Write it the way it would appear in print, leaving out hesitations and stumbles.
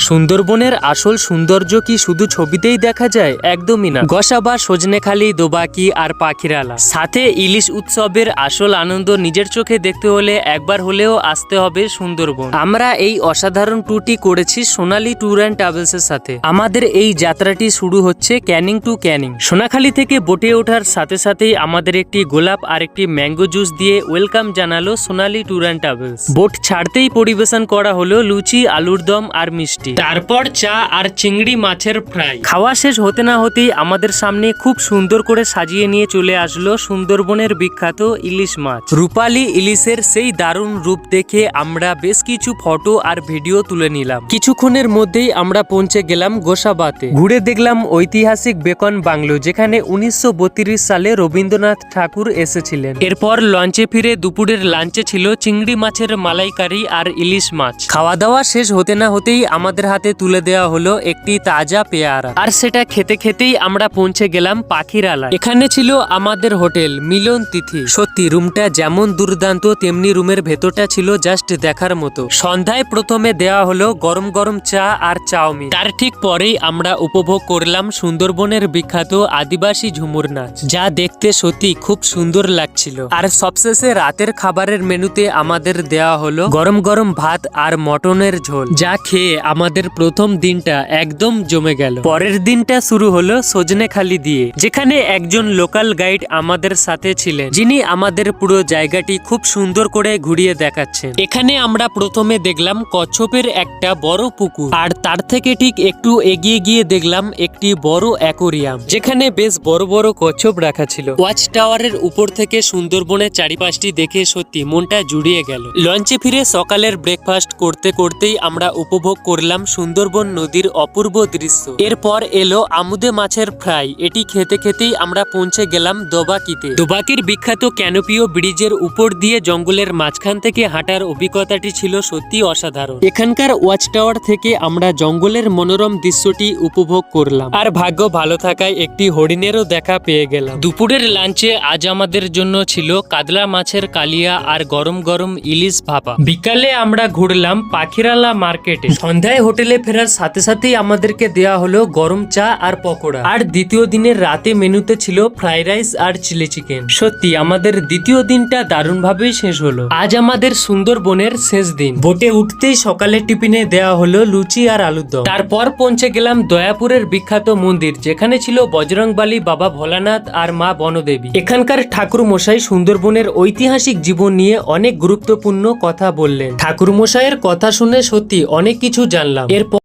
সুন্দরবনের আসল সৌন্দর্য কি শুধু ছবিতেই দেখা যায়? একদমই না। গোসাবা, সজনেখালি, দোবাকি আর পাখিরালা, সাথে ইলিশ উৎসবের আসল আনন্দ নিজের চোখে দেখতে হলে একবার হলেও আসতে হবে সুন্দরবন। আমরা এই অসাধারণ ট্যুরটি করেছি সোনালী ট্যুর অ্যান্ড ট্রাভেলস এর সাথে। আমাদের এই যাত্রাটি শুরু হচ্ছে ক্যানিং টু ক্যানিং। সোনাখালি থেকে বোটে ওঠার সাথে সাথেই আমাদের একটি গোলাপ আর একটি ম্যাঙ্গো জুস দিয়ে ওয়েলকাম জানালো সোনালী ট্যুর অ্যান্ড ট্রাভেলস। বোট ছাড়তেই পরিবেশন করা হলো লুচি, আলুর দম আর মিষ্টি, তারপর চা আর চিংড়ি মাছের ফ্রাই। খাওয়া শেষ হতে না হতেই আমাদের সামনে খুব সুন্দর করে সাজিয়ে নিয়ে চলে আসলো সুন্দরবনের বিখ্যাত ইলিশ মাছ। রূপালী ইলিশের সেই দারুণ রূপ দেখে আমরা বেশ কিছু ফটো আর ভিডিও তুলে নিলাম। কিছুক্ষণের মধ্যেই আমরা পৌঁছে গেলাম গোসাবাতে। ঘুরে দেখলাম ঐতিহাসিক বেকন বাংলো, যেখানে 1932 সালে রবীন্দ্রনাথ ঠাকুর এসেছিলেন। এরপর লঞ্চে ফিরে দুপুরের লাঞ্চে ছিল চিংড়ি মাছের মালাইকারি আর ইলিশ মাছ। খাওয়া দাওয়া শেষ হতে না হতেই আমাদের হাতে তুলে দেওয়া হলো একটি তাজা পেয়ারা, আর সেটা খেতে খেতেই আমরা পৌঁছে গেলাম পাখিরালা। এখানে ছিল আমাদের হোটেল মিলন তিথি। সত্যি রুমটা যেমন দুর্দান্ত, তেমনি রুমের ভেতরটা ছিল জাস্ট দেখার মতো। সন্ধ্যায় প্রথমে দেওয়া হলো গরম গরম চা আর চাউমিন, তার ঠিক পরেই আমরা উপভোগ করলাম সুন্দরবনের বিখ্যাত আদিবাসী ঝুমুর নাচ, যা দেখতে সত্যি খুব সুন্দর লাগছিল। আর সবশেষে রাতের খাবারের মেনুতে আমাদের দেওয়া হলো গরম গরম ভাত আর মটনের ঝোল, যা খেয়ে আমাদের প্রথম দিনটা একদম জমে গেল। পরের দিনটা শুরু হলো সজনেখালি দিয়ে, যেখানে একজন লোকাল গাইড আমাদের সাথে ছিলেন, যিনি আমাদের পুরো জায়গাটি খুব সুন্দর করে ঘুরিয়ে দেখাচ্ছেন। এখানে আমরা প্রথমে দেখলাম কচ্ছপের একটা বড় পুকুর, আর তার থেকে ঠিক একটু এগিয়ে গিয়ে দেখলাম একটি বড় অ্যাকোরিয়াম, যেখানে বেশ বড় বড় কচ্ছপ রাখা ছিল। ওয়াচ টাওয়ারের উপর থেকে সুন্দরবনের চারিপাশটি দেখে সত্যি মনটা জুড়িয়ে গেল। লঞ্চে ফিরে সকালের ব্রেকফাস্ট করতে করতেই আমরা উপভোগ করলাম সুন্দরবন নদীর অপূর্ব দৃশ্য। এরপর এলো আমুদে মাছের ফ্রাই। এটি খেতে খেতেই আমরা পৌঁছে গেলাম দোবাকিতে। দোবাকির বিখ্যাত ক্যানোপিও ব্রিজের উপর দিয়ে জঙ্গলের মাঝখান থেকে হাঁটার অভিজ্ঞতাটি ছিল সত্যি অসাধারণ। এখানকার ওয়াচ টাওয়ার থেকে আমরা জঙ্গলের মনোরম দৃশ্যটি উপভোগ করলাম, আর ভাগ্য ভালো থাকায় একটি হরিণেরও দেখা পেয়ে গেলাম। দুপুরের লাঞ্চে আজ আমাদের জন্য ছিল কাতলা মাছের কালিয়া আর গরম গরম ইলিশ ভাপা। বিকালে আমরা ঘুরলাম পাখিরালা মার্কেটে। সন্ধ্যায় হোটেলে ফেরার সাথে সাথেই আমাদেরকে দেওয়া হলো গরম চা আর পকোড়া। আর দ্বিতীয় দিনের রাতে মেনুতে ছিল ফ্রাইড রাইস আর চিলি চিকেন। সত্যি আমাদের দ্বিতীয় দিনটা দারুণভাবেই শেষ হলো। আজ আমাদের সুন্দরবনের শেষ দিন। বোটে উঠতেই সকালে টিফিনে দেওয়া হলো লুচি আর আলুর দম। তারপর পৌঁছে গেলাম দয়াপুরের বিখ্যাত মন্দির, যেখানে ছিল বজরংবলী, বাবা ভোলানাথ আর মা বনদেবী। এখানকার ঠাকুর মশাই সুন্দরবনের ঐতিহাসিক জীবন নিয়ে অনেক গুরুত্বপূর্ণ কথা বললেন। ঠাকুর মশাইয়ের কথা শুনে সত্যি অনেক কিছু জানলাম। এরপর